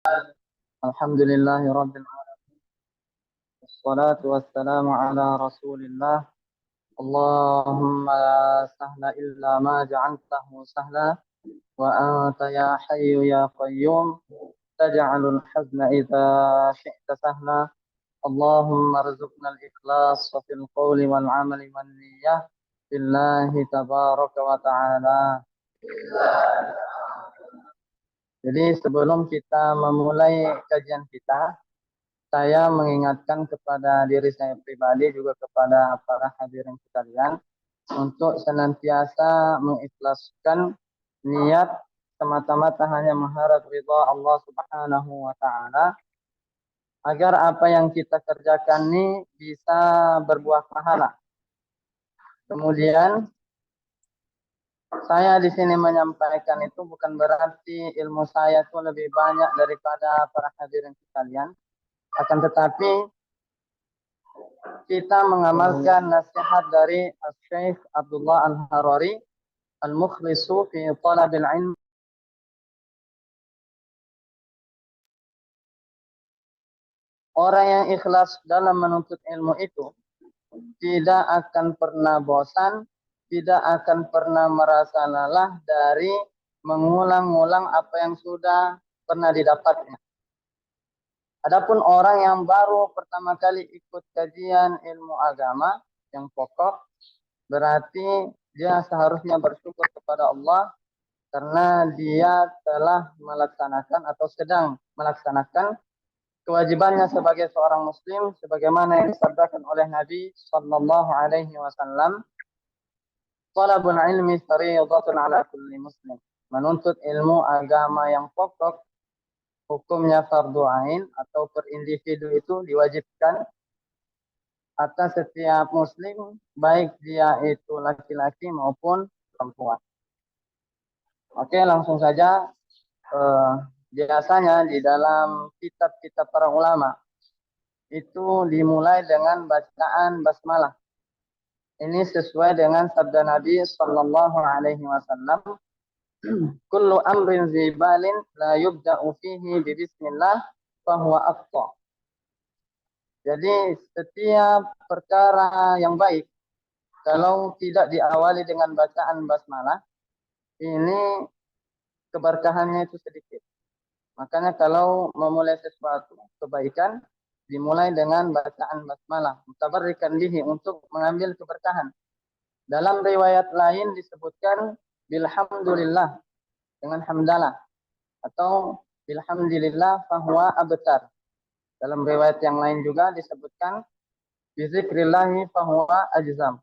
Alhamdulillahi Rabbil Alamin. Wassalatu wassalamu ala Rasulillah. Allahumma la sahla illa ma ja'altahu sahla. Wa anta ya hayyu ya qayyum. Taj'alul hazna idha syi'ta sahla. Allahumma rizukna al-ikhlas fil qawli wal amali wal niyyah. Billahi tabaraka wa ta'ala. Jadi sebelum kita memulai kajian kita, saya mengingatkan kepada diri saya pribadi juga kepada para hadirin sekalian untuk senantiasa mengikhlaskan niat semata-mata hanya mengharap ridha Allah Subhanahu wa taala agar apa yang kita kerjakan ini bisa berbuah pahala. Kemudian saya di sini menyampaikan itu bukan berarti ilmu saya itu lebih banyak daripada para hadirin sekalian. Akan tetapi kita mengamalkan nasihat dari Syekh Abdullah Al-Harari, Al-Mukhlisu fi Talabil Ilm. Orang yang ikhlas dalam menuntut ilmu itu tidak akan pernah bosan, tidak akan pernah merasa lelah dari mengulang-ulang apa yang sudah pernah didapatnya. Adapun orang yang baru pertama kali ikut kajian ilmu agama yang pokok, berarti dia seharusnya bersyukur kepada Allah karena dia telah melaksanakan atau sedang melaksanakan kewajibannya sebagai seorang muslim sebagaimana yang disabdakan oleh Nabi sallallahu alaihi wasallam, "Talabul ilmi fardhatun 'ala kulli muslim." Menuntut ilmu agama yang pokok hukumnya fardu ain atau per individu itu diwajibkan atas setiap muslim baik dia itu laki-laki maupun perempuan. Oke, langsung saja. Biasanya di dalam kitab-kitab para ulama itu dimulai dengan bacaan basmalah. Ini sesuai dengan sabda Nabi sallallahu alaihi wasallam, kullu amrin zibalin la yubda'u fihi bi bismillah fahuwa aqta. Jadi setiap perkara yang baik kalau tidak diawali dengan bacaan basmalah, ini keberkahannya itu sedikit. Makanya kalau memulai sesuatu kebaikan dimulai dengan bacaan basmalah, mutabarrikan bihi, untuk mengambil keberkahan. Dalam riwayat lain disebutkan bilhamdulillah, dengan hamdalah, atau bilhamdulillah fahuwa abtar. Dalam riwayat yang lain juga disebutkan bizikrillahi fahuwa ajzam.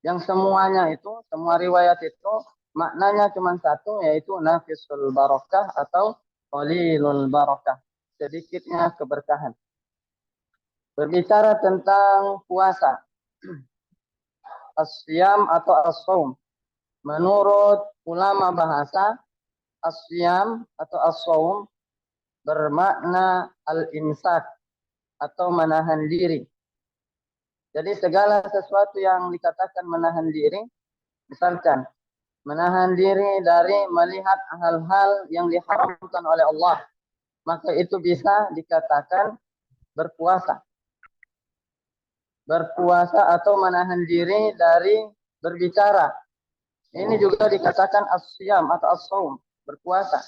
Yang semuanya itu, semua riwayat itu maknanya cuma satu, yaitu nafisul barakah atau qalilul barakah, sedikitnya keberkahan. Berbicara tentang puasa, as-siyam atau as-saum, menurut ulama bahasa, as-siyam atau as-saum bermakna al-imsak atau menahan diri. Jadi segala sesuatu yang dikatakan menahan diri, misalkan menahan diri dari melihat hal-hal yang diharamkan oleh Allah, maka itu bisa dikatakan berpuasa. Berpuasa atau menahan diri dari berbicara, ini juga dikatakan as-siyam atau as-saum, berpuasa.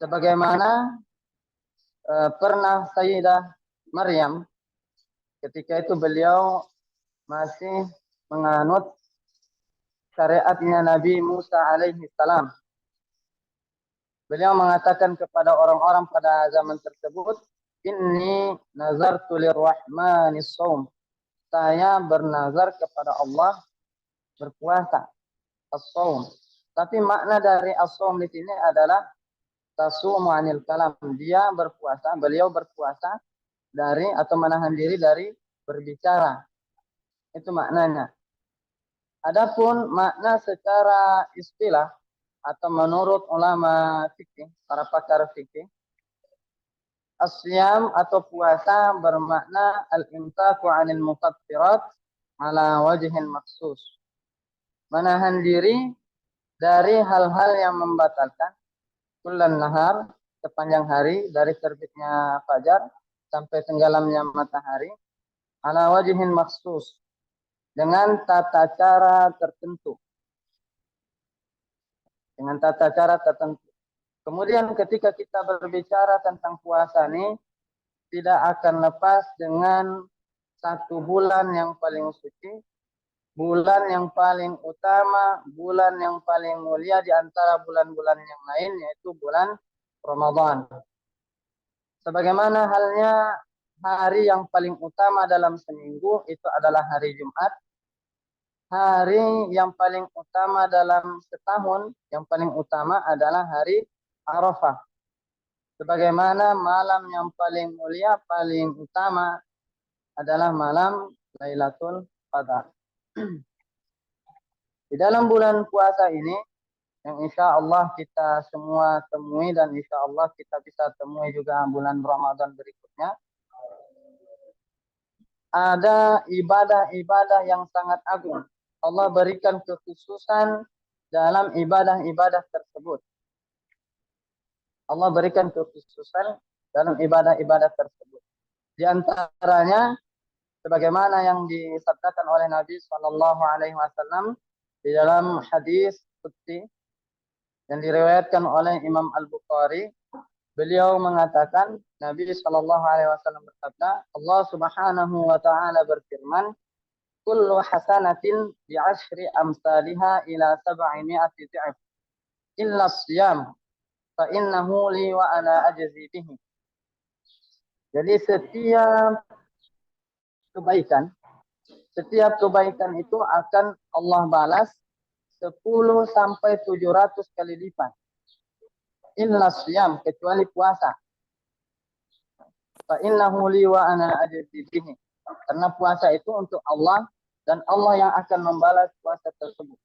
Sebagaimana pernah Sayyidah Maryam ketika itu beliau masih menganut syariatnya Nabi Musa alaihi salam. Beliau mengatakan kepada orang-orang pada zaman tersebut, "Inni nazartu lirrahmani shaum." Saya bernazar kepada Allah berpuasa, as-shaum. Tapi makna dari as-shaum di sini adalah tasumu anil kalam. Dia berpuasa, beliau berpuasa dari atau menahan diri dari berbicara. Itu maknanya. Adapun makna secara istilah atau menurut ulama fikih, para pakar fikih, as-siyam atau puasa bermakna al-imsaku 'anil mufattirat ala wajhin maksus. Menahan diri dari hal-hal yang membatalkan kullan nahar, sepanjang hari dari terbitnya fajar sampai tenggelamnya matahari ala wajhin maksus dengan tata cara tertentu. Dengan tata cara tertentu. Kemudian ketika kita berbicara tentang puasa ini tidak akan lepas dengan satu bulan yang paling suci, bulan yang paling utama, bulan yang paling mulia di antara bulan-bulan yang lain, yaitu bulan Ramadan. Sebagaimana halnya hari yang paling utama dalam seminggu itu adalah hari Jumat. Hari yang paling utama dalam setahun, yang paling utama adalah hari Arafah. Sebagaimana malam yang paling mulia, paling utama adalah malam Lailatul Qadar. Di dalam bulan puasa ini, yang insya Allah kita semua temui dan insya Allah kita bisa temui juga bulan Ramadan berikutnya, ada ibadah-ibadah yang sangat agung. Allah berikan kekhususan dalam ibadah-ibadah tersebut. Allah berikan kekhususan dalam ibadah-ibadah tersebut. Di antaranya, sebagaimana yang disabdakan oleh Nabi Shallallahu Alaihi Wasallam di dalam hadis qudsi yang diriwayatkan oleh Imam Al Bukhari, beliau mengatakan, Nabi Shallallahu Alaihi Wasallam bersabda, Allah Subhanahu Wa Taala berfirman, kullu hasanatin bi'ashri amsalha ila 700 dhi'f illa siyam fa innahu li wa ana ajzi bihi. Jadi setiap kebaikan itu akan Allah balas 10 sampai 700 kali lipat. Illa siyam, kecuali puasa. Fa innahu li wa ana ajzi bihi. Karena puasa itu untuk Allah dan Allah yang akan membalas puasa tersebut.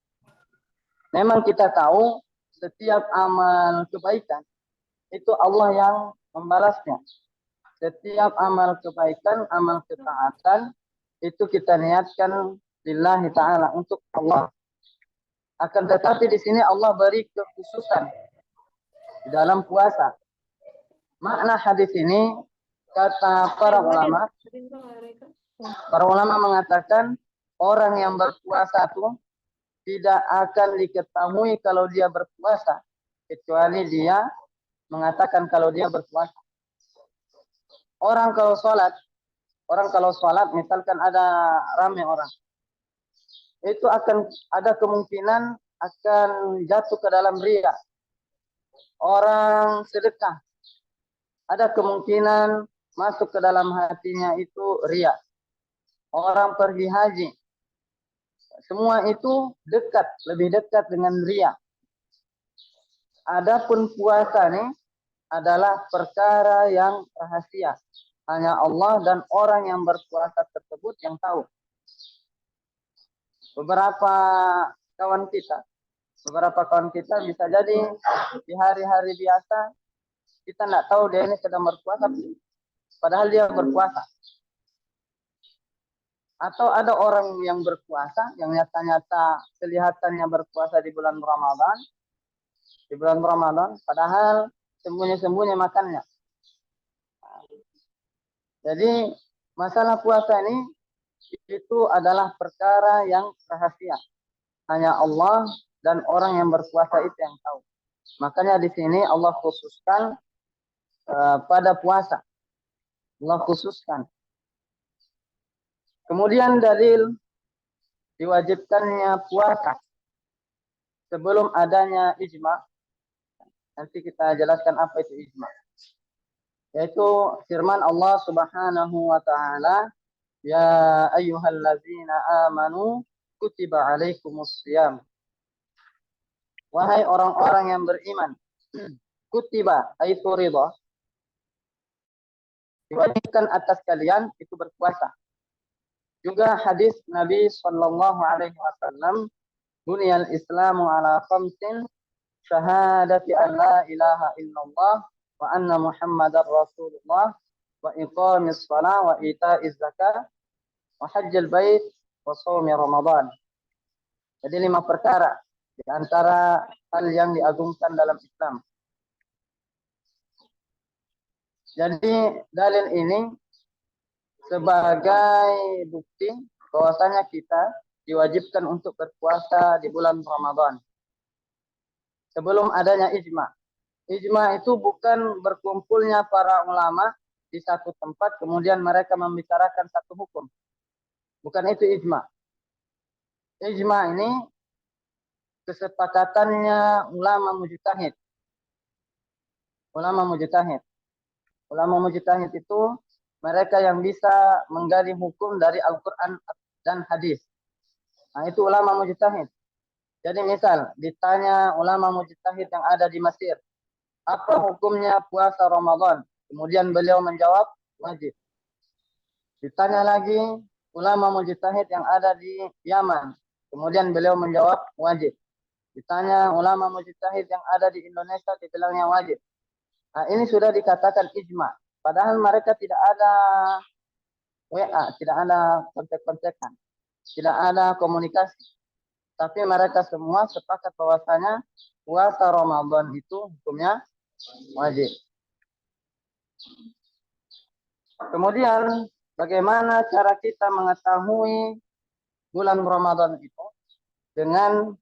Memang kita tahu setiap amal kebaikan itu Allah yang membalasnya. Setiap amal kebaikan, amal ketaatan itu kita niatkan lillahi ta'ala, untuk Allah. Akan tetapi di sini Allah beri kekhususan di dalam puasa. Makna hadis ini, kata para ulama mengatakan orang yang berpuasa itu tidak akan diketahui kalau dia berpuasa kecuali dia mengatakan kalau dia berpuasa. Orang kalau sholat misalkan ada ramai orang, itu akan ada kemungkinan akan jatuh ke dalam riya. Orang sedekah, ada kemungkinan masuk ke dalam hatinya itu riya. Orang pergi haji, semua itu lebih dekat dengan riya. Adapun puasa nih adalah perkara yang rahasia. Hanya Allah dan orang yang berpuasa tersebut yang tahu. Beberapa kawan kita bisa jadi di hari-hari biasa kita tidak tahu dia ini sedang berpuasa, padahal dia berpuasa. Atau ada orang yang berpuasa yang nyata-nyata kelihatannya berpuasa di bulan Ramadan, padahal sembunyi-sembunyi makannya. Jadi masalah puasa ini itu adalah perkara yang rahasia. Hanya Allah dan orang yang berpuasa itu yang tahu. Makanya di sini Allah khususkan pada puasa. Allah khususkan. Kemudian dalil diwajibkannya puasa sebelum adanya ijma. Nanti kita jelaskan apa itu ijma. Yaitu firman Allah Subhanahu wa taala, ya ayyuhallazina amanu kutiba alaikumus shiyam. Wahai orang-orang yang beriman, kutiba itu ridha, diwajibkan atas kalian itu berpuasa. Juga hadis Nabi sallallahu alaihi wasallam, buniyal islamu ala khamsin, syahadati an la ilaha illallah wa anna muhammadar rasulullah wa iqamis shalah wa ita'iz zakah wa hajjal bait wa shaumi ramadan. Jadi 5 perkara di antara hal yang diagungkan dalam Islam. Jadi dalil ini sebagai bukti bahwasanya kita diwajibkan untuk berpuasa di bulan Ramadan. Sebelum adanya ijma. Ijma itu bukan berkumpulnya para ulama di satu tempat kemudian mereka membicarakan satu hukum. Bukan itu ijma. Ijma ini kesepakatannya ulama mujtahid. Ulama mujtahid. Ulama mujtahid itu mereka yang bisa menggali hukum dari Al-Quran dan hadis. Nah, itu ulama mujtahid. Jadi misal ditanya ulama mujtahid yang ada di Mesir, apa hukumnya puasa Ramadan? Kemudian beliau menjawab, wajib. Ditanya lagi ulama mujtahid yang ada di Yaman, kemudian beliau menjawab, wajib. Ditanya ulama mujtahid yang ada di Indonesia, dibilangnya wajib. Nah, ini sudah dikatakan ijma. Padahal mereka tidak ada WA, tidak ada kontak-kontakan, tidak ada komunikasi. Tapi mereka semua sepakat bahwasanya puasa Ramadan itu hukumnya wajib. Kemudian bagaimana cara kita mengetahui bulan Ramadan itu? Dengan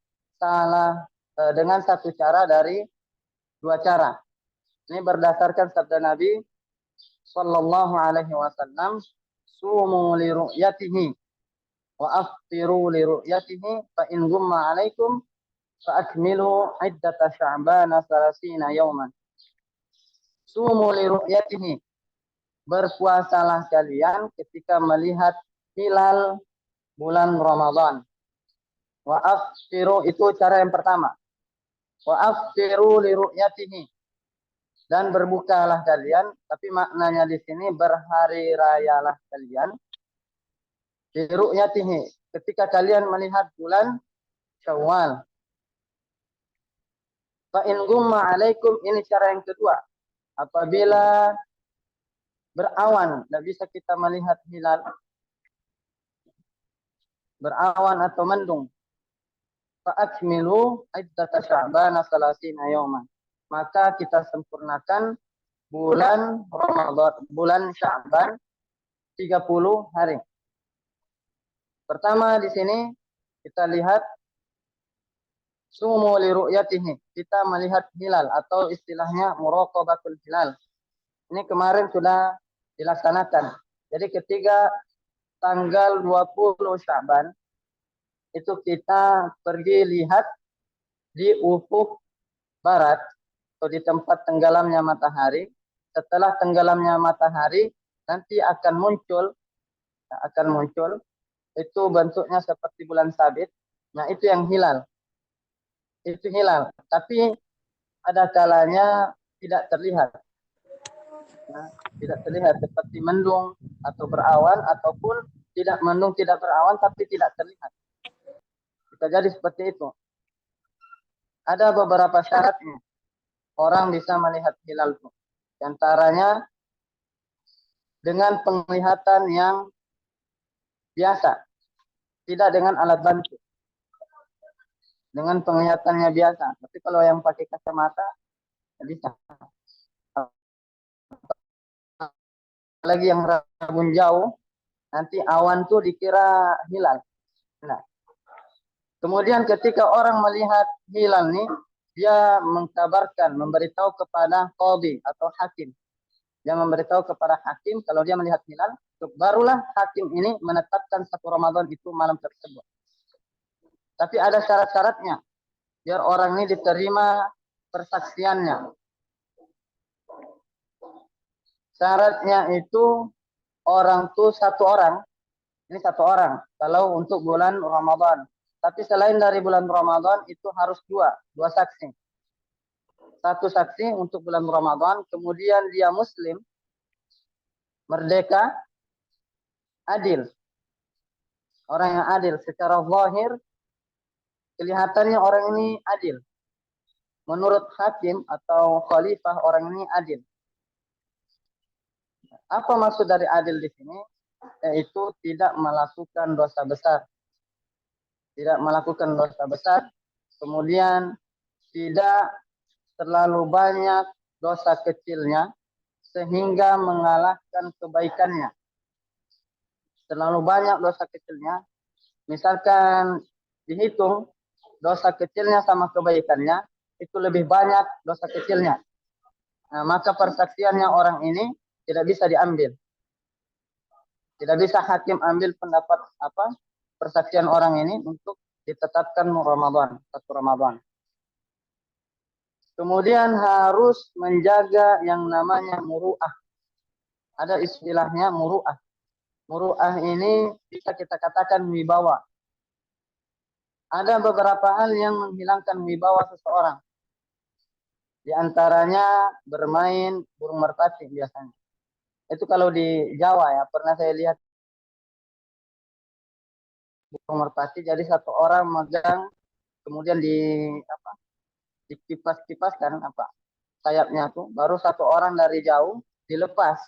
satu cara dari dua cara. Ini berdasarkan sabda Nabi sallallahu alaihi wasallam, sumu li ru'yatihi wa aftiru li ru'yatihi fa in gumma alaikum fa akmilu iddata sya'bana 30 yawman. Sumu li ru'yatihi, berpuasalah kalian ketika melihat hilal bulan Ramadan. Wa aftiru, itu cara yang pertama. Wa aftiru li ru'yatihi, dan berbukalah kalian, tapi maknanya di sini berhari rayalah kalian. Li ru'yatihi, ketika kalian melihat bulan Syawal. Fa in gumma alaikum, ini cara yang kedua. Apabila berawan, tidak bisa kita melihat hilal, berawan atau mendung, fa akmilu iddata sya'bana 30 yawman, maka kita sempurnakan bulan Ramadan, bulan Sya'ban 30 hari. Pertama di sini kita lihat sumu li ru'yatihi, kita melihat hilal atau istilahnya muraqabatul hilal. Ini kemarin sudah dilaksanakan. Jadi ketika tanggal 20 Sya'ban itu kita pergi lihat di ufuk barat atau di tempat tenggelamnya matahari. Setelah tenggelamnya matahari nanti akan muncul itu bentuknya seperti bulan sabit. Nah, itu yang hilal. Itu hilal. Tapi ada kalanya tidak terlihat. Nah, tidak terlihat seperti mendung atau berawan, ataupun tidak mendung tidak berawan tapi tidak terlihat. Bisa jadi seperti itu. Ada beberapa syaratnya orang bisa melihat hilal itu. Di antaranya dengan penglihatan yang biasa, tidak dengan alat bantu. Dengan penglihatannya biasa. Tapi kalau yang pakai kacamata, bisa. Lagi yang rabun jauh, nanti awan tuh dikira hilal. Nah, kemudian ketika orang melihat hilal nih, dia mengkabarkan, memberitahu kepada qadhi atau hakim. Dia memberitahu kepada hakim kalau dia melihat hilal, barulah hakim ini menetapkan 1 Ramadan itu malam tersebut. Tapi ada syarat-syaratnya biar orang ini diterima persaksiannya. Syaratnya itu orang tuh satu orang. Ini satu orang kalau untuk bulan Ramadan. Tapi selain dari bulan Ramadan itu harus dua saksi. Satu saksi untuk bulan Ramadan, kemudian dia muslim, merdeka, adil. Orang yang adil secara zahir kelihatannya orang ini adil. Menurut hakim atau khalifah orang ini adil. Apa maksud dari adil di sini? Yaitu tidak melakukan dosa besar. Tidak melakukan dosa besar. Kemudian tidak terlalu banyak dosa kecilnya. sehingga mengalahkan kebaikannya. Terlalu banyak dosa kecilnya. Misalkan dihitung dosa kecilnya sama kebaikannya, itu lebih banyak dosa kecilnya. Nah, maka persaksiannya orang ini tidak bisa diambil. Tidak bisa hakim ambil pendapat persaksian orang ini untuk ditetapkan Ramadan, satu Ramadan. Kemudian harus menjaga yang namanya muru'ah. Ada istilahnya muru'ah. Muru'ah ini bisa kita katakan wibawa. Ada beberapa hal yang menghilangkan wibawa seseorang. Di antaranya bermain burung merpati biasanya. Itu kalau di Jawa ya, pernah saya lihat burung merpati. Jadi satu orang megang, kemudian dikipas-kipaskan sayapnya tuh, baru satu orang dari jauh dilepas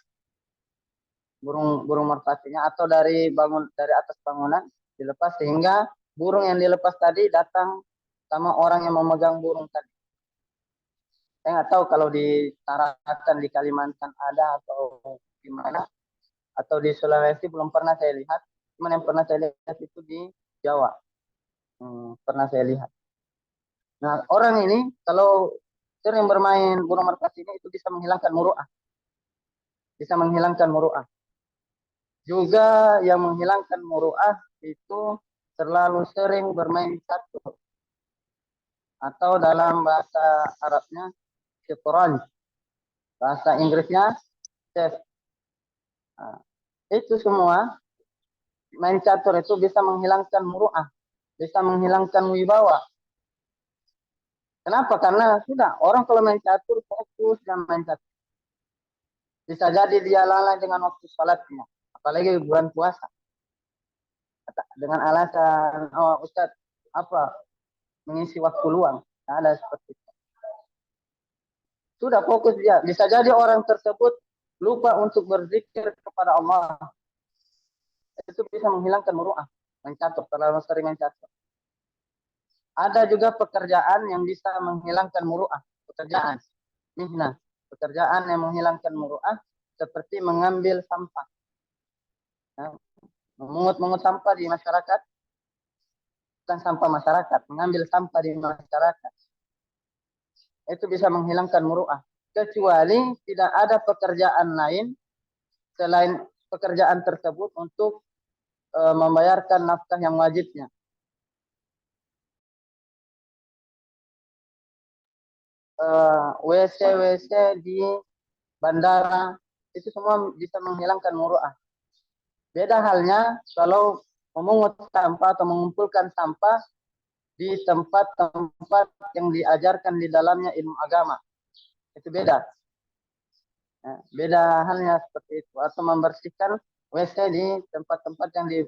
burung merpatinya, atau dari atas bangunan dilepas, sehingga burung yang dilepas tadi datang sama orang yang memegang burung tadi. Saya nggak tahu kalau di Tarakan di Kalimantan ada atau gimana, atau di Sulawesi belum pernah saya lihat. Cuman yang pernah saya lihat itu di Jawa. Pernah saya lihat. Nah, orang ini kalau sering bermain burung merpati ini itu bisa menghilangkan muru'ah. Bisa menghilangkan muru'ah. Juga yang menghilangkan muru'ah itu terlalu sering bermain catur. Atau dalam bahasa Arabnya syetranj. Bahasa Inggrisnya chess. Nah, itu semua main catur itu bisa menghilangkan muru'ah. Bisa menghilangkan wibawa. Kenapa? Karena sudah orang kalau main catur fokus dan main catur. Bisa jadi dia lalai dengan waktu salatnya. Apalagi bulan puasa. Dengan alasan, oh Ustaz, mengisi waktu luang. Ada seperti itu. Sudah fokus dia. Bisa jadi orang tersebut lupa untuk berzikir kepada Allah. Itu bisa menghilangkan muru'ah. Mencatur, terlalu sering mencatur. Ada juga pekerjaan yang bisa menghilangkan muru'ah. Pekerjaan. Nah, pekerjaan yang menghilangkan muru'ah seperti mengambil sampah. Nah, memungut sampah di masyarakat, bukan sampah masyarakat, mengambil sampah di masyarakat. Itu bisa menghilangkan muru'ah. Kecuali tidak ada pekerjaan lain selain pekerjaan tersebut untuk membayarkan nafkah yang wajibnya. WC di bandara, itu semua bisa menghilangkan muru'ah. Beda halnya kalau memungut sampah atau mengumpulkan sampah di tempat-tempat yang diajarkan di dalamnya ilmu agama. Itu beda. Ya, beda halnya seperti itu. Atau membersihkan WC di tempat-tempat yang di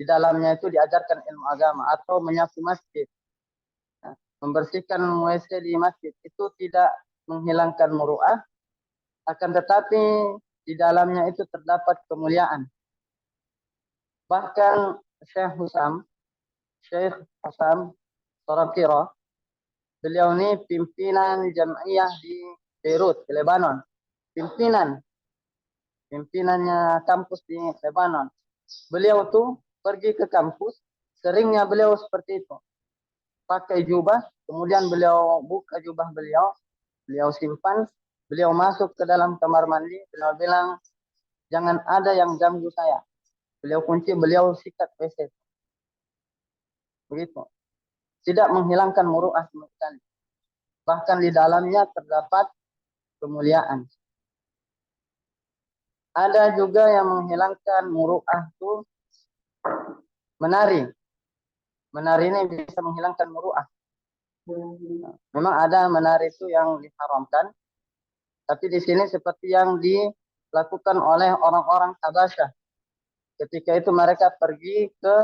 dalamnya itu diajarkan ilmu agama. Atau menyapu masjid. Ya, membersihkan WC di masjid itu tidak menghilangkan muru'ah. Akan tetapi di dalamnya itu terdapat kemuliaan. Bahkan Syekh Hussam Sorakiro, beliau ini pimpinan Jam'iyah di Beirut, di Lebanon. Pimpinannya kampus di Lebanon. Beliau tuh pergi ke kampus, seringnya beliau seperti itu. Pakai jubah, kemudian beliau buka jubah beliau simpan, beliau masuk ke dalam kamar mandi, beliau bilang, jangan ada yang ganggu saya. Beliau kunci, beliau sikat WC. Begitu. Tidak menghilangkan muru'ah sama sekali. Bahkan di dalamnya terdapat kemuliaan. Ada juga yang menghilangkan muru'ah itu menari. Menari ini bisa menghilangkan muru'ah. Memang ada menari itu yang diharamkan. Tapi di sini seperti yang dilakukan oleh orang-orang Habasyah. Ketika itu mereka pergi ke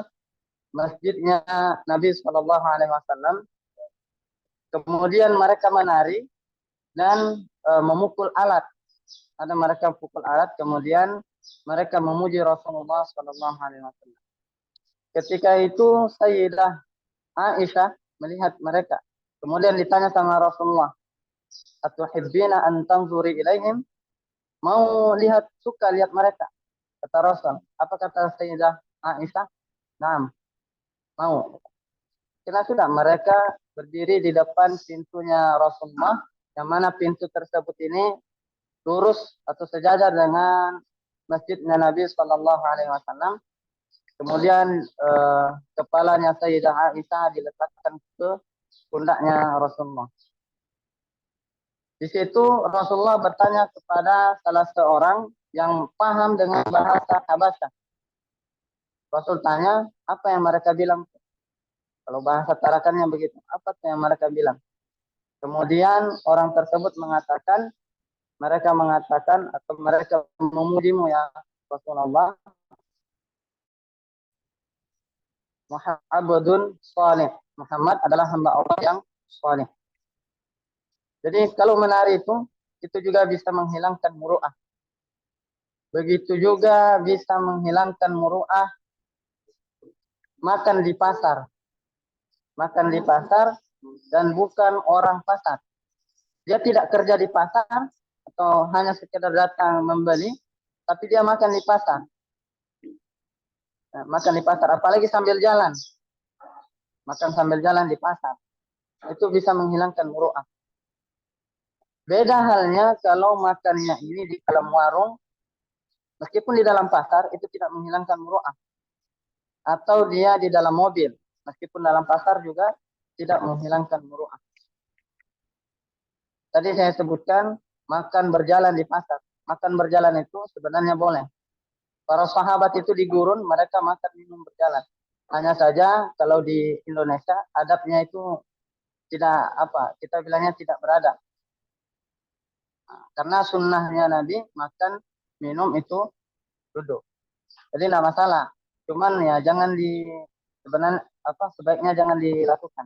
masjidnya Nabi SAW. Kemudian mereka menari dan memukul alat. Ada mereka pukul alat, kemudian mereka memuji Rasulullah SAW. Ketika itu Sayyidah Aisyah melihat mereka. Kemudian ditanya sama Rasulullah, "Atuhibbina an tanzuri ilaihim?" mau lihat, suka lihat mereka. Kata Rasul. Apa kata Sayyidah Aisyah? Nah, mau. Karena sudah mereka berdiri di depan pintunya Rasulullah, yang mana pintu tersebut ini lurus atau sejajar dengan masjidnya Nabi Shallallahu Alaihi Wasallam. Kemudian kepalanya Sayyidah Aisyah diletakkan ke pundaknya Rasulullah. Di situ Rasulullah bertanya kepada salah seorang yang paham dengan bahasa Habasyah. Rasul tanya, apa yang mereka bilang? Kalau bahasa Tarakannya begitu, apa yang mereka bilang? Kemudian orang tersebut mengatakan, mereka mengatakan atau mereka memujimu ya Rasulullah, Muhammadun salih. Muhammad adalah hamba Allah yang salih. Jadi kalau menari itu juga bisa menghilangkan muru'ah. Begitu juga bisa menghilangkan muru'ah makan di pasar. Makan di pasar dan bukan orang pasar. Dia tidak kerja di pasar atau hanya sekedar datang membeli, tapi dia makan di pasar. Nah, makan di pasar, apalagi sambil jalan. Makan sambil jalan di pasar. Itu bisa menghilangkan muru'ah. Beda halnya kalau makannya ini di dalam warung, meskipun di dalam pasar, itu tidak menghilangkan muru'ah. Atau dia di dalam mobil, meskipun dalam pasar juga tidak menghilangkan muru'ah. Tadi saya sebutkan makan berjalan di pasar. Makan berjalan itu sebenarnya boleh. Para sahabat itu di gurun, mereka makan minum berjalan. Hanya saja kalau di Indonesia adabnya itu tidak apa, kita bilangnya tidak beradab. Karena sunnahnya Nabi makan minum itu duduk. Jadi tidak masalah. Cuman ya jangan sebenarnya apa sebaiknya jangan dilakukan.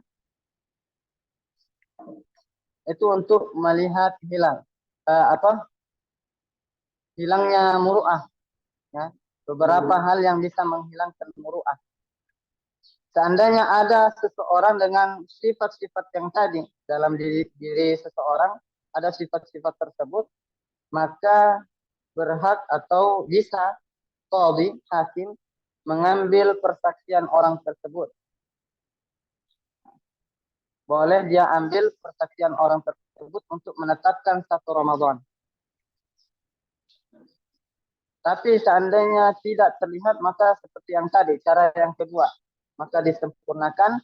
Itu untuk melihat hilal. Hilangnya muru'ah. Ya. Beberapa hal yang bisa menghilangkan muru'ah. Seandainya ada seseorang dengan sifat-sifat yang tadi dalam diri seseorang, ada sifat-sifat tersebut, maka berhak atau bisa qadhi, hakim, mengambil persaksian orang tersebut. Boleh dia ambil persaksian orang tersebut untuk menetapkan 1 Ramadan. Tapi seandainya tidak terlihat, maka seperti yang tadi, cara yang kedua, maka disempurnakan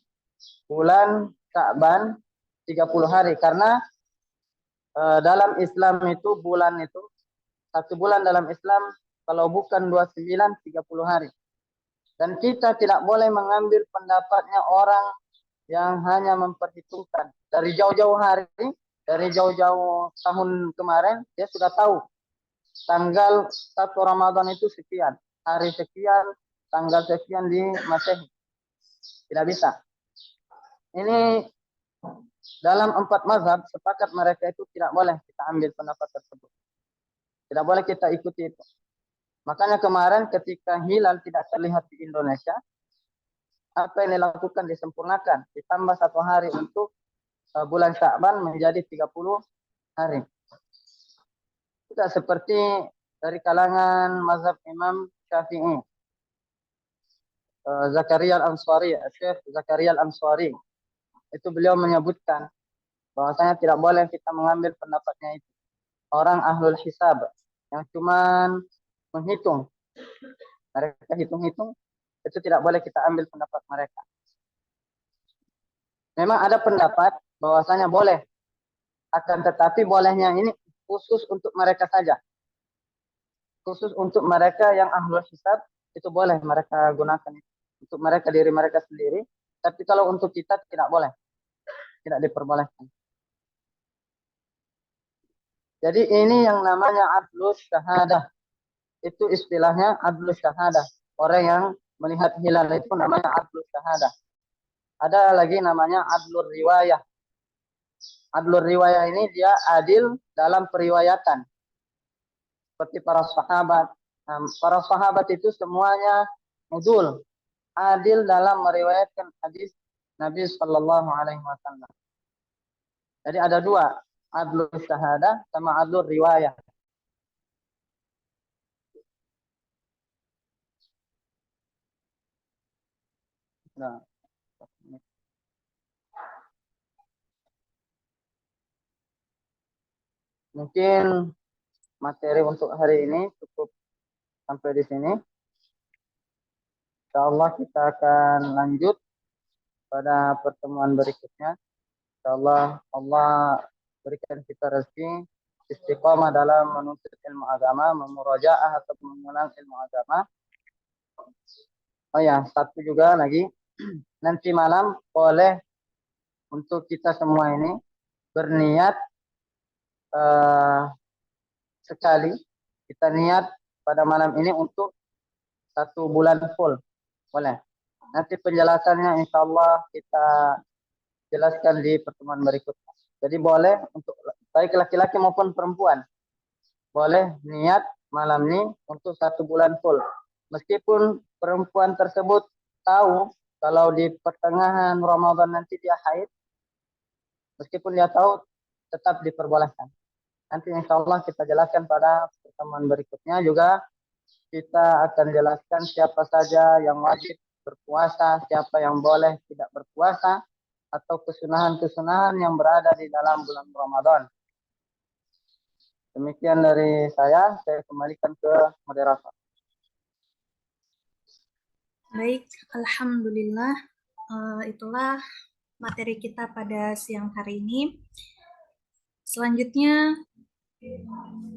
bulan Sya'ban 30 hari. Karena dalam Islam itu bulan itu, 1 bulan dalam Islam, kalau bukan 29, 30 hari. Dan kita tidak boleh mengambil pendapatnya orang yang hanya memperhitungkan. Dari jauh-jauh hari, dari jauh-jauh tahun kemarin, dia sudah tahu tanggal 1 Ramadan itu sekian, hari sekian, tanggal sekian di Masehi. Tidak bisa. Ini dalam 4 mazhab sepakat mereka itu tidak boleh kita ambil pendapat tersebut. Tidak boleh kita ikuti itu. Makanya kemarin ketika hilal tidak terlihat di Indonesia, apa yang dilakukan disempurnakan, ditambah 1 hari untuk bulan Sya'ban menjadi 30 hari. Tidak seperti dari kalangan mazhab Imam Syafi'i. Zakaria Al-Ansari, Syekh Zakaria Al-Ansari. Itu beliau menyebutkan bahwasanya tidak boleh kita mengambil pendapatnya itu. Orang ahlul hisab yang cuman menghitung. Mereka hitung-hitung, itu tidak boleh kita ambil pendapat mereka. Memang ada pendapat bahwasanya boleh. Akan tetapi bolehnya ini khusus untuk mereka saja. Khusus untuk mereka yang ahlul hisab, itu boleh mereka gunakan. Untuk mereka, diri mereka sendiri. Tapi kalau untuk kita tidak boleh. Tidak diperbolehkan. Jadi ini yang namanya adlus syahadah. Itu istilahnya adlus syahadah. Orang yang melihat hilal itu namanya adlus syahadah. Ada lagi namanya adlur riwayah. Adlur riwayah ini dia adil dalam periwayatan. Seperti para sahabat. Nah, para sahabat itu semuanya udul. Adil dalam meriwayatkan hadis Nabi Sallallahu Alaihi Wasallam. Jadi ada dua, adlur syahadah sama adlur riwayah. Nah, mungkin materi untuk hari ini cukup sampai di sini. Insyaallah kita akan lanjut pada pertemuan berikutnya. Insyaallah Allah berikan kita rezeki istiqomah dalam menuntut ilmu agama, memurajaah atau mengulang ilmu agama. Oh ya, satu juga lagi. Nanti malam boleh untuk kita semua ini berniat sekali. Kita niat pada malam ini untuk 1 bulan full. Boleh. Nanti penjelasannya insya Allah kita jelaskan di pertemuan berikutnya. Jadi boleh untuk baik laki-laki maupun perempuan. Boleh niat malam ini untuk 1 bulan full. Meskipun perempuan tersebut tahu kalau di pertengahan Ramadan nanti dia haid, meskipun dia tahu tetap diperbolehkan. Nanti insya Allah kita jelaskan pada pertemuan berikutnya juga kita akan jelaskan siapa saja yang wajib berpuasa, siapa yang boleh tidak berpuasa, atau kesunahan-kesunahan yang berada di dalam bulan Ramadan. Demikian dari saya kembalikan ke moderator. Baik, alhamdulillah. Itulah materi kita pada siang hari ini. Selanjutnya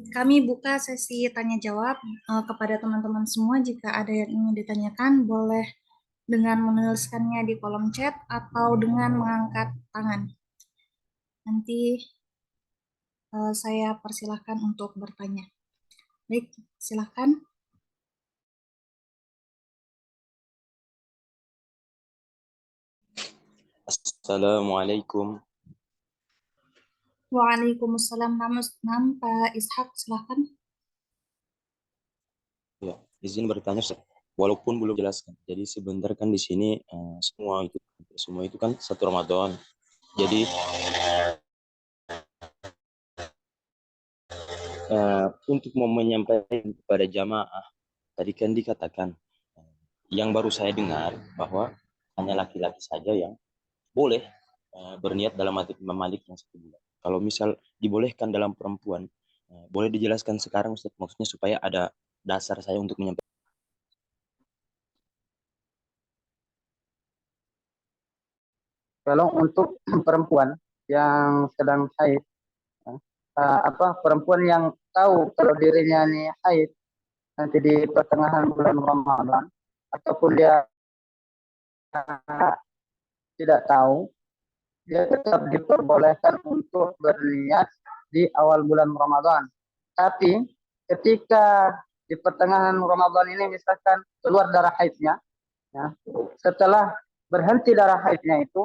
kami buka sesi tanya jawab kepada teman-teman semua. Jika ada yang ingin ditanyakan, boleh dengan menuliskannya di kolom chat atau dengan mengangkat tangan. Nanti saya persilahkan untuk bertanya. Baik, silakan. Assalamualaikum. Waalaikumsalam. Pak Ishak, silakan. Ya, izin bertanya, walaupun belum jelaskan. Jadi sebentar kan di sini semua itu kan 1 Ramadan. Jadi untuk mau menyampaikan kepada jamaah, tadi kan dikatakan yang baru saya dengar bahwa hanya laki-laki saja yang boleh berniat dalam hati Imam Malik yang 1 bulan. Kalau misal dibolehkan dalam perempuan, boleh dijelaskan sekarang Ustaz, maksudnya supaya ada dasar saya untuk menyampaikan. Kalau untuk perempuan yang sedang haid, perempuan yang tahu kalau dirinya ini haid nanti di pertengahan bulan Ramadan, ataupun dia tidak tahu, dia tetap diperbolehkan untuk berniat di awal bulan Ramadan. Tapi ketika di pertengahan Ramadan ini misalkan keluar darah haidnya, ya, setelah berhenti darah haidnya itu,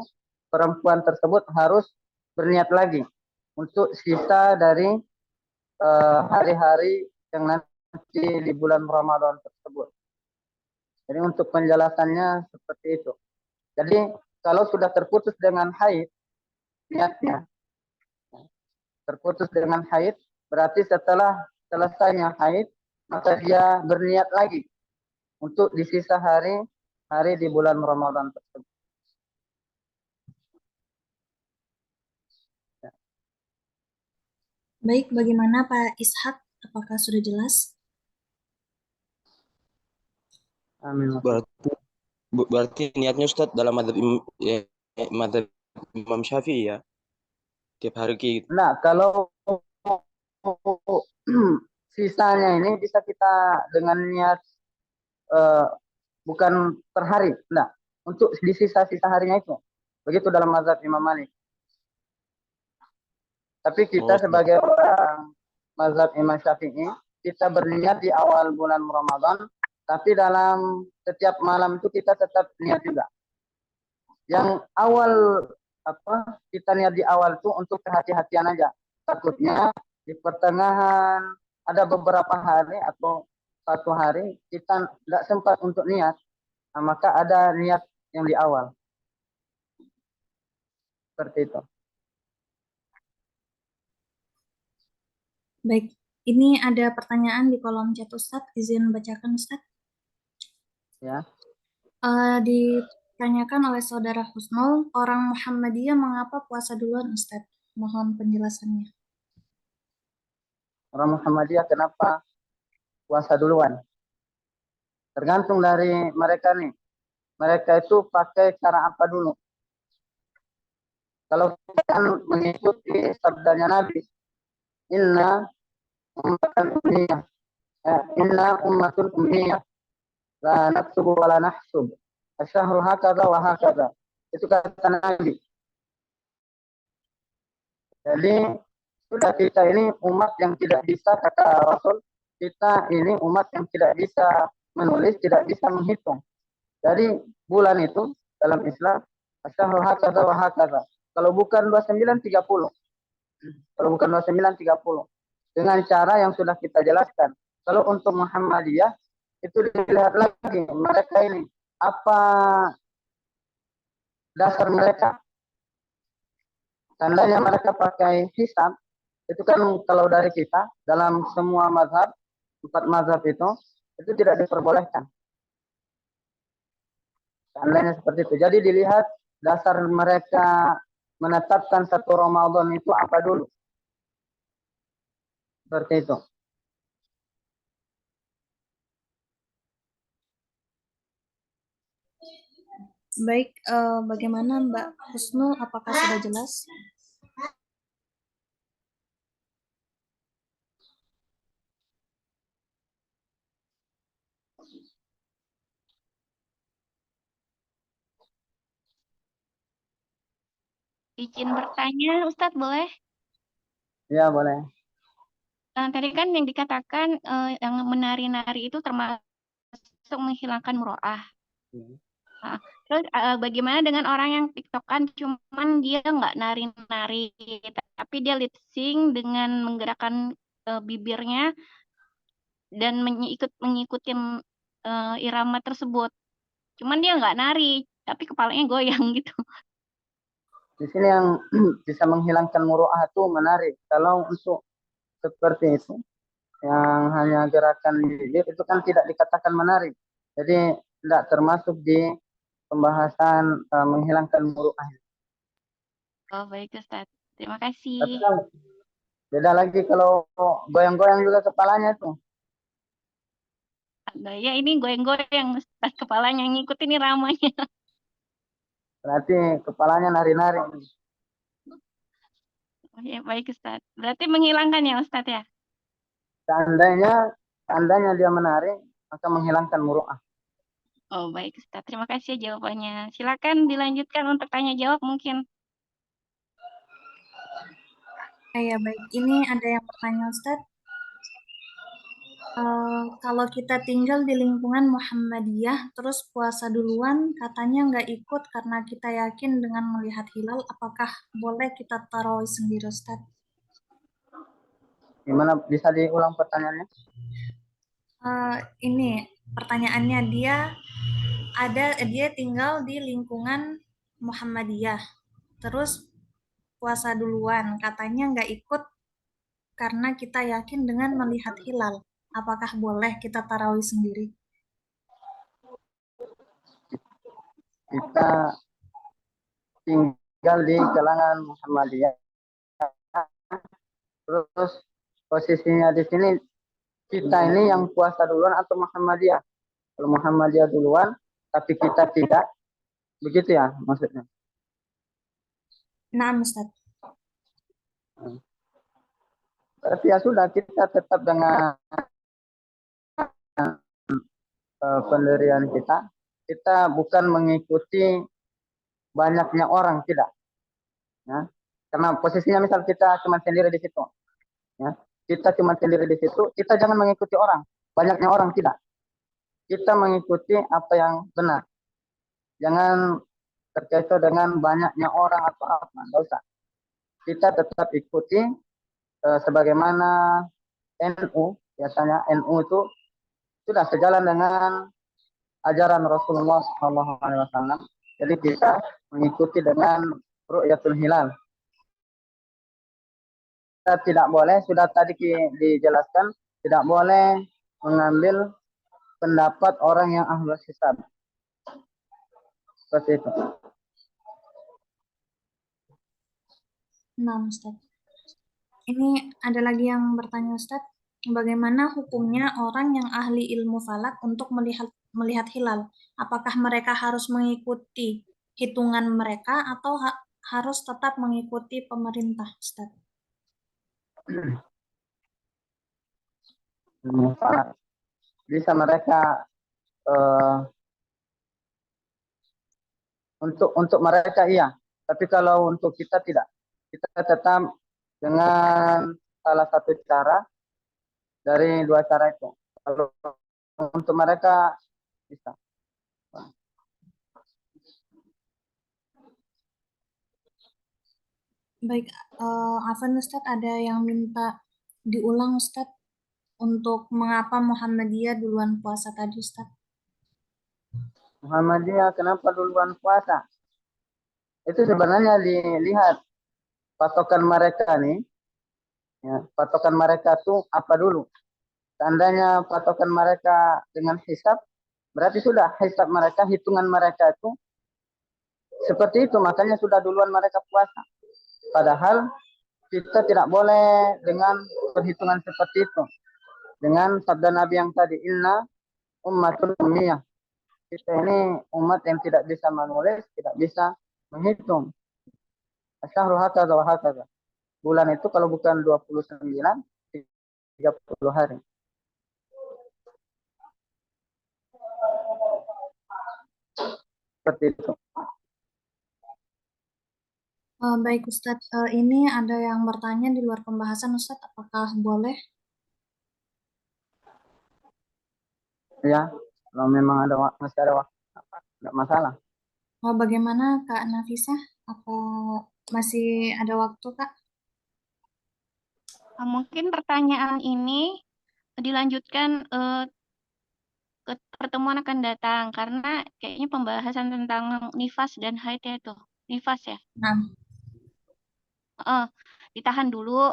perempuan tersebut harus berniat lagi untuk sisa dari hari-hari yang nanti di bulan Ramadan tersebut. Jadi untuk penjelasannya seperti itu. Jadi kalau sudah terputus dengan haid, niatnya terputus dengan haid, berarti setelah selesainya haid, maka dia berniat lagi untuk di sisa hari di bulan Ramadan tersebut. Baik, bagaimana Pak Ishak? Apakah sudah jelas? Amin. Berarti niatnya Ustadz dalam madzhab Imam Syafi'i ya, tiap hari gitu. Nah, kalau sisanya ini bisa kita dengan niat bukan per hari, nah, untuk di sisa-sisa harinya itu. Begitu dalam mazhab Imam Malik. Tapi kita sebagai orang mazhab Imam Syafi'i, kita berniat di awal bulan Ramadan, tapi dalam setiap malam itu kita tetap niat juga. Yang awal kita niat di awal itu untuk kehati-hatian aja. Takutnya di pertengahan ada beberapa hari atau 1 hari kita nggak sempat untuk niat, nah, maka ada niat yang di awal. Seperti itu. Baik, ini ada pertanyaan di kolom chat Ustadz, izin bacakan Ustadz. Ya. Di ditanyakan oleh saudara Husnul, orang Muhammadiyah mengapa puasa duluan, Ustadz? Mohon penjelasannya. Orang Muhammadiyah kenapa puasa duluan? Tergantung dari mereka nih. Mereka itu pakai cara apa dulu? Kalau kita kan mengikuti sabdanya Nabi, Inna ummatan ummiyah, Inna ummatun ummiyah, la naktubu wa la nahsub, asyahru hakadha wa hakadha. Itu kata Nabi. Jadi sudah kita ini umat yang tidak bisa, kata Rasul, kita ini umat yang tidak bisa menulis, tidak bisa menghitung. Jadi bulan itu dalam Islam asyahru hakadha wa hakadha. Kalau bukan 29 30. Kalau bukan 29 30. Dengan cara yang sudah kita jelaskan. Kalau untuk Muhammadiyah itu dilihat lagi mereka ini apa dasar mereka. Tandanya mereka pakai hisab. Itu kan kalau dari kita dalam semua mazhab, 4 mazhab itu tidak diperbolehkan. Tandanya seperti itu. Jadi dilihat dasar mereka menetapkan 1 Ramadan itu apa dulu. Seperti itu. Baik, bagaimana Mbak Husnul? Apakah sudah jelas? Izin bertanya, Ustadz, boleh? Ya, boleh. Tadi kan yang dikatakan yang menari-nari itu termasuk menghilangkan muroah. Nah, terus bagaimana dengan orang yang tiktokan cuman dia nggak nari-nari, tapi dia lip sync dengan menggerakkan bibirnya dan mengikuti irama tersebut. Cuman dia nggak nari, tapi kepalanya goyang gitu. Di sini yang bisa menghilangkan muru'ah itu menarik. Kalau untuk seperti itu, yang hanya gerakan bibir itu kan tidak dikatakan menarik. Jadi tidak termasuk di pembahasan menghilangkan muru'ah. Oh, baik Ustaz. Terima Tapi kasih. kan beda lagi kalau goyang-goyang juga kepalanya tuh. Ada ya ini goyang-goyang Ustaz, kepalanya ngikutin ini ramanya. Berarti kepalanya nari-nari. Oh, ya, baik Ustaz. Berarti menghilangkan ya Ustaz ya? Seandainya dia menari, maka menghilangkan muru'ah. Oh, baik Ustaz. Terima kasih jawabannya. Silakan dilanjutkan untuk tanya jawab mungkin. Ya, baik. Ini ada yang bertanya, Ustadz. Kalau kita tinggal di lingkungan Muhammadiyah, terus puasa duluan, katanya nggak ikut karena kita yakin dengan melihat hilal, apakah boleh kita tarawih sendiri, Ustadz? Gimana, bisa diulang pertanyaannya? Ini pertanyaannya, dia tinggal di lingkungan Muhammadiyah, terus puasa duluan, katanya nggak ikut karena kita yakin dengan melihat hilal. Apakah boleh kita tarawih sendiri? Kita tinggal di kalangan Muhammadiyah. Terus posisinya di sini kita ini yang puasa duluan atau Muhammadiyah? Kalau Muhammadiyah duluan, tapi kita tidak, begitu ya maksudnya? Nah, Ustaz. Berarti ya sudah, kita tetap dengan pendirian kita. Kita bukan mengikuti banyaknya orang, tidak. Ya. Karena posisinya misal kita cuma sendiri di situ. Ya. Kita cuma sendiri di situ, kita jangan mengikuti orang. Banyaknya orang, tidak. Kita mengikuti apa yang benar. Jangan terkait dengan banyaknya orang atau apa. Tidak usah. Kita tetap ikuti sebagaimana NU, biasanya NU itu sudah sejalan dengan ajaran Rasulullah SAW. Jadi kita mengikuti dengan ru'yatul hilal. Kita tidak boleh, sudah tadi dijelaskan, tidak boleh mengambil pendapat orang yang ahlul hisab. Seperti itu. Nah, Ustaz. Ini ada lagi yang bertanya, Ustaz. Bagaimana hukumnya orang yang ahli ilmu falak untuk melihat hilal? Apakah mereka harus mengikuti hitungan mereka atau harus tetap mengikuti pemerintah, Ustaz? Bisa mereka untuk mereka iya, tapi kalau untuk kita tidak. Kita tetap dengan salah satu cara dari dua cara itu. Kalau untuk mereka bisa. Baik, Afan Ustadz, ada yang minta diulang Ustadz untuk mengapa Muhammadiyah duluan puasa tadi Ustadz. Muhammadiyah kenapa duluan puasa? Itu sebenarnya dilihat patokan mereka nih. Ya, patokan mereka tuh apa dulu? Seandainya patokan mereka dengan hisab, berarti sudah hisab mereka, hitungan mereka itu seperti itu, makanya sudah duluan mereka puasa. Padahal kita tidak boleh dengan perhitungan seperti itu. Dengan sabda Nabi yang tadi, inna ummatul ummiyah. Kita ini umat yang tidak bisa menulis, tidak bisa menghitung. Asyahru hakadha wa hakadha. Bulan itu kalau bukan 29, 30 hari. Seperti itu. Baik Ustadz, ini ada yang bertanya di luar pembahasan Ustadz, apakah boleh? Ya, kalau memang masih ada waktu, tidak masalah. Bagaimana Kak Nafisah? Apa masih ada waktu Kak? Mungkin pertanyaan ini dilanjutkan ke pertemuan akan datang karena kayaknya pembahasan tentang nifas dan haid ya itu. Nifas ya. Nah, Ditahan dulu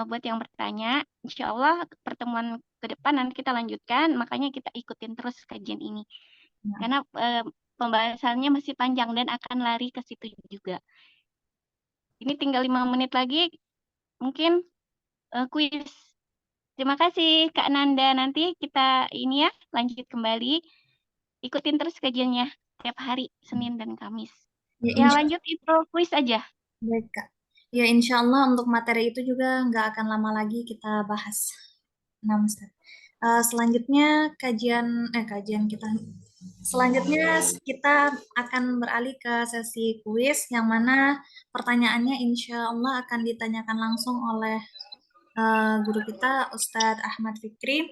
buat yang bertanya. Insya Allah pertemuan ke depan nanti kita lanjutkan, makanya kita ikutin terus kajian ini. nah. Karena pembahasannya masih panjang dan akan lari ke situ juga. Ini tinggal 5 menit lagi, mungkin kuis. Terima kasih Kak Nanda. Nanti kita ini ya lanjut kembali. Ikutin terus kajiannya tiap hari Senin dan Kamis. Ya lanjut itu kuis aja. Baik Kak. Ya insya Allah untuk materi itu juga nggak akan lama lagi kita bahas. Nah, Ustaz. Selanjutnya kajian kita. Selanjutnya kita akan beralih ke sesi kuis yang mana pertanyaannya insya Allah akan ditanyakan langsung oleh guru kita Ustadz Ahmad Fikri.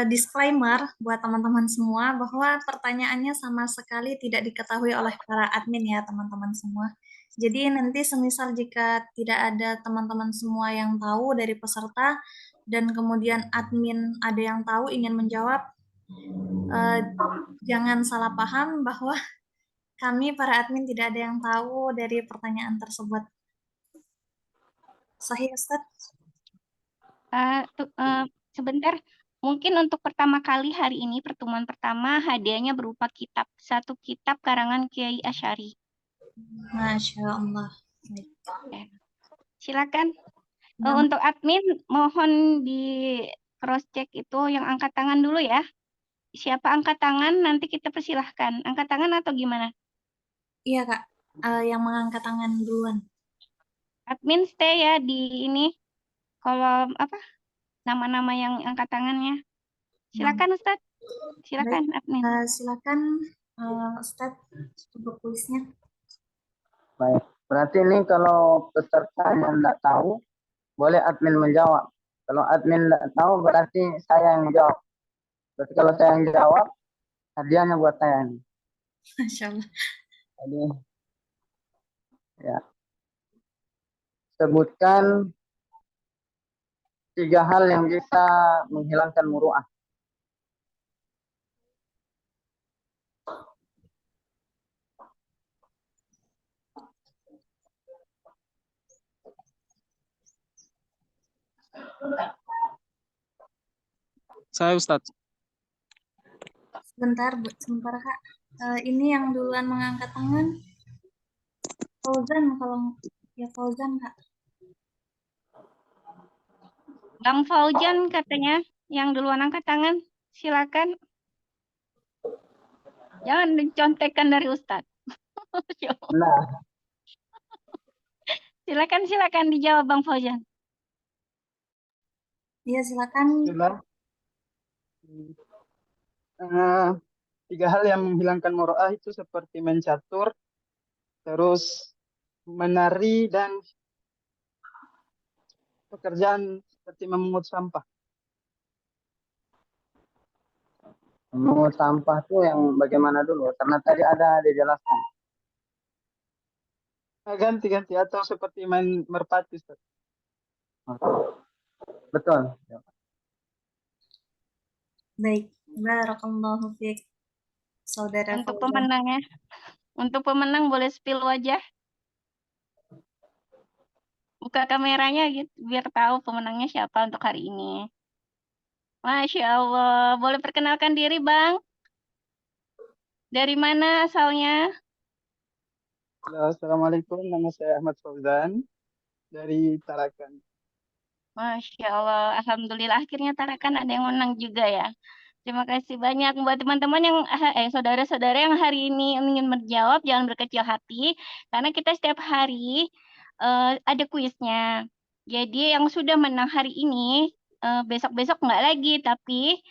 Disclaimer buat teman-teman semua bahwa pertanyaannya sama sekali tidak diketahui oleh para admin ya teman-teman semua. Jadi nanti semisal jika tidak ada teman-teman semua yang tahu dari peserta dan kemudian admin ada yang tahu ingin menjawab, jangan salah paham bahwa kami para admin tidak ada yang tahu dari pertanyaan tersebut. Sahih Ustaz? Sebentar, mungkin untuk pertama kali hari ini pertemuan pertama hadiahnya berupa kitab, 1 kitab karangan Kiai Asy'ari. Masya Allah. Silakan. Untuk admin mohon di cross check itu yang angkat tangan dulu ya. Siapa angkat tangan nanti kita persilahkan. Angkat tangan atau gimana? Iya Kak, yang mengangkat tangan duluan. Admin stay ya di ini kolom apa? Nama-nama yang angkat tangannya. Silakan Ustadz. Silakan admin. Silakan Ustadz untuk kuisnya. Baik. Berarti ini kalau peserta yang tidak tahu, boleh admin menjawab. Kalau admin tidak tahu, berarti saya yang menjawab. Berarti kalau saya yang jawab, hadiahnya buat saya ini. Masya Allah. Jadi, ya. Sebutkan 3 hal yang bisa menghilangkan muru'ah. Saya Ustadz. Sebentar Kak. Ini yang duluan mengangkat tangan. Fauzan, kalau ya Fauzan Kak. Bang Fauzan katanya yang duluan angkat tangan. Silakan. Jangan dicontekan dari Ustadz. Nah, Silakan dijawab Bang Fauzan. Iya, silakan. itulah tiga hal yang menghilangkan muroah itu seperti mencatur, terus menari, dan pekerjaan seperti memungut sampah. Memungut sampah tuh yang bagaimana dulu? Karena tadi ada dijelaskan. Ganti-ganti atau seperti main merpati, Ustaz. Betul. Baik, barakallahu fiik. Saudara Untuk Fauzan. pemenangnya. Untuk pemenang boleh spill wajah. Buka kameranya gitu biar tahu pemenangnya siapa untuk hari ini. Masya Allah. Boleh perkenalkan diri Bang? Dari mana asalnya? Halo, Assalamualaikum, nama saya Ahmad Fauzan dari Tarakan. Masya Allah. Alhamdulillah akhirnya Tarakan ada yang menang juga ya. Terima kasih banyak buat teman-teman yang saudara-saudara yang hari ini ingin menjawab, jangan berkecil hati karena kita setiap hari ada kuisnya. Jadi yang sudah menang hari ini besok-besok nggak lagi, tapi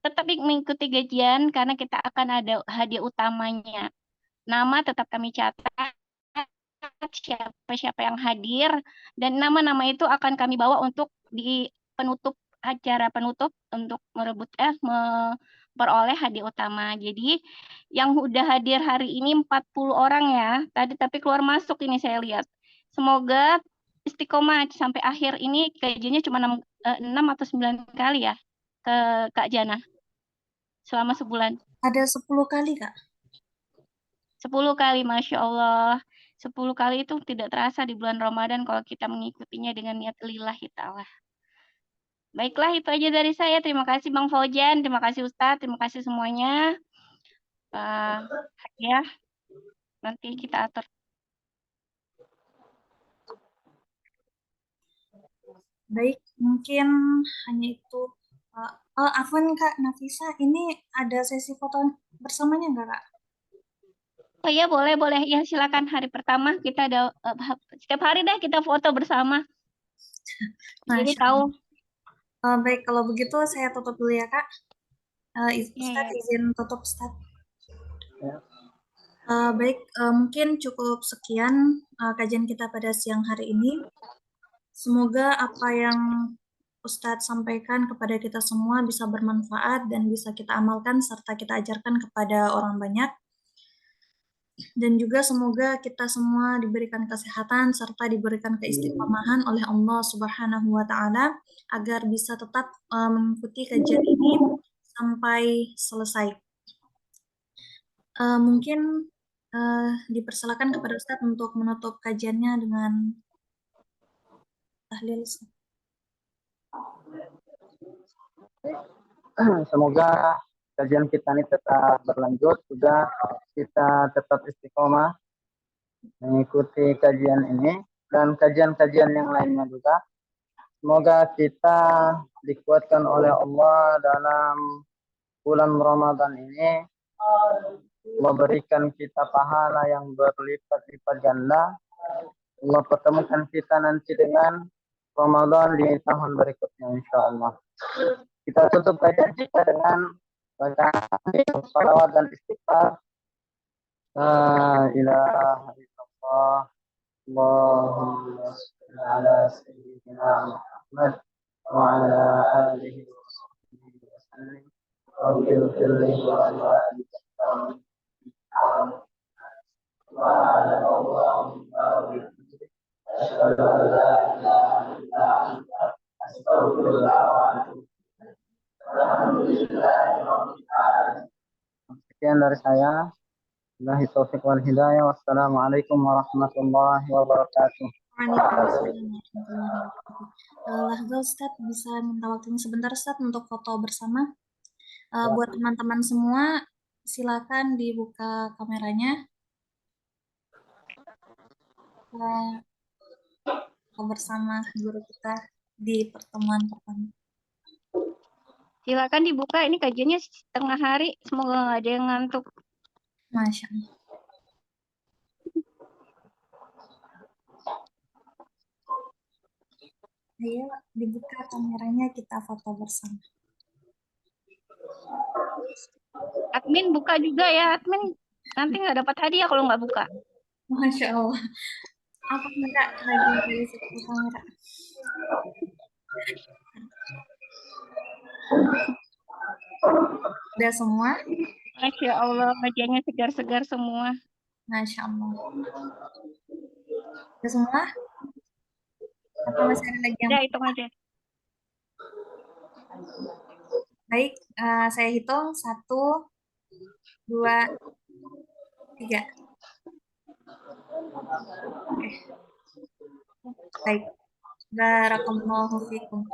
tetap mengikuti gajian karena kita akan ada hadiah utamanya. Nama tetap kami catat, siapa-siapa yang hadir, dan nama-nama itu akan kami bawa untuk di penutup acara penutup untuk memperoleh hadiah utama. Jadi yang udah hadir hari ini 40 orang ya. Tadi tapi keluar masuk ini saya lihat. Semoga istiqomah sampai akhir ini gajinya cuma 6 atau 9 kali ya ke Kak Jana selama sebulan. Ada 10 kali, Kak. 10 kali, Masya Allah. 10 kali itu tidak terasa di bulan Ramadan kalau kita mengikutinya dengan niat lillahi ta'ala. Baiklah, itu aja dari saya. Terima kasih Bang Fauzan, terima kasih Ustadz, terima kasih semuanya. Ya, nanti kita atur. Baik, mungkin hanya itu. Afwan Kak Nafisa, ini ada sesi foto bersamanya nggak Kak? Oh iya, boleh. Ya, silakan hari pertama kita ada setiap hari deh kita foto bersama. Jadi Masya tahu. Allah. Baik, kalau begitu saya tutup dulu ya Kak. Ustadz, izin tutup Ustadz. Ya. Baik, mungkin cukup sekian kajian kita pada siang hari ini. Semoga apa yang Ustadz sampaikan kepada kita semua bisa bermanfaat dan bisa kita amalkan serta kita ajarkan kepada orang banyak. Dan juga semoga kita semua diberikan kesehatan serta diberikan keistiqomahan oleh Allah Subhanahu wa Ta'ala agar bisa tetap mengikuti kajian ini sampai selesai. Mungkin dipersilakan kepada Ustadz untuk menutup kajiannya dengan tahlil. Semoga kajian kita ini tetap berlanjut, juga kita tetap istiqomah mengikuti kajian ini dan kajian-kajian yang lainnya juga. Semoga kita dikuatkan oleh Allah dalam bulan Ramadan ini. Allah berikan kita pahala yang berlipat-lipat ganda. Allah pertemukan kita nanti dengan Ramadan di tahun berikutnya, insya Allah. Kita tutup kajian kita dengan bacaan salawat dan istighfar. La ilaha illallah, Allahumma shalli ala sayyidina Muhammad wa ala alihi wa sahbihi wa sallim. Waghfir li wa liwalidayya wa ala Allahumma asyhadu an la ilaha illa anta astaghfirullah wa atubu ilaik. Alhamdulillahirabbil alamin. Sekian dari saya. Billahi taufiq wal hidayah. Wassalamualaikum warahmatullahi wabarakatuh. Lahza Ustadz bisa minta waktunya sebentar Ustadz untuk foto bersama. Buat teman-teman semua, silakan dibuka kameranya. Kita bersama guru kita di pertemuan pertama. Silakan dibuka, ini kajiannya setengah hari, semoga nggak ada yang ngantuk. Masya Allah. Ayo dibuka kameranya, kita foto bersama. Admin buka juga ya, admin nanti nggak dapat hadiah kalau nggak buka. Masya Allah. Apa enggak lagi dari satu kamera? Udah semua? Masya Allah, wajahnya segar-segar semua. Masya Allah. Udah semua? Atau masih ada lagi yang Udah, hitung aja. baik? Saya hitung 1, 2, 3. Oke. Baik. Barakallahu fikum.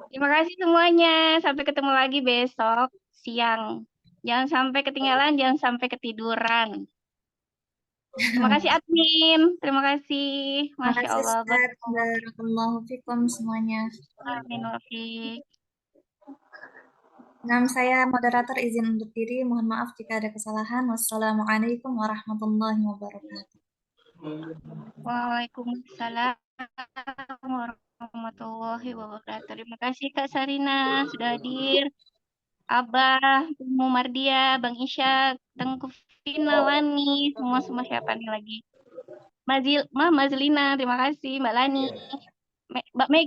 Terima kasih semuanya. Sampai ketemu lagi besok siang. Jangan sampai ketinggalan, jangan sampai ketiduran. Terima kasih admin. Terima kasih. Terima Masya kasih Allah. Ustaz. Barakallahu fikum semuanya. Amin wa fiik. Nama saya moderator izin undur diri. Mohon maaf jika ada kesalahan. Wassalamualaikum warahmatullahi wabarakatuh. Waalaikumsalam warahmatullahi wabarakatuh. Terima kasih Kak Sarina sudah hadir. Abah, Bu Mardia, Bang Isyak, Tengku Finalani, semua siapa nih lagi? Mazlina, terima kasih. Mbak Lani, Mbak Mega.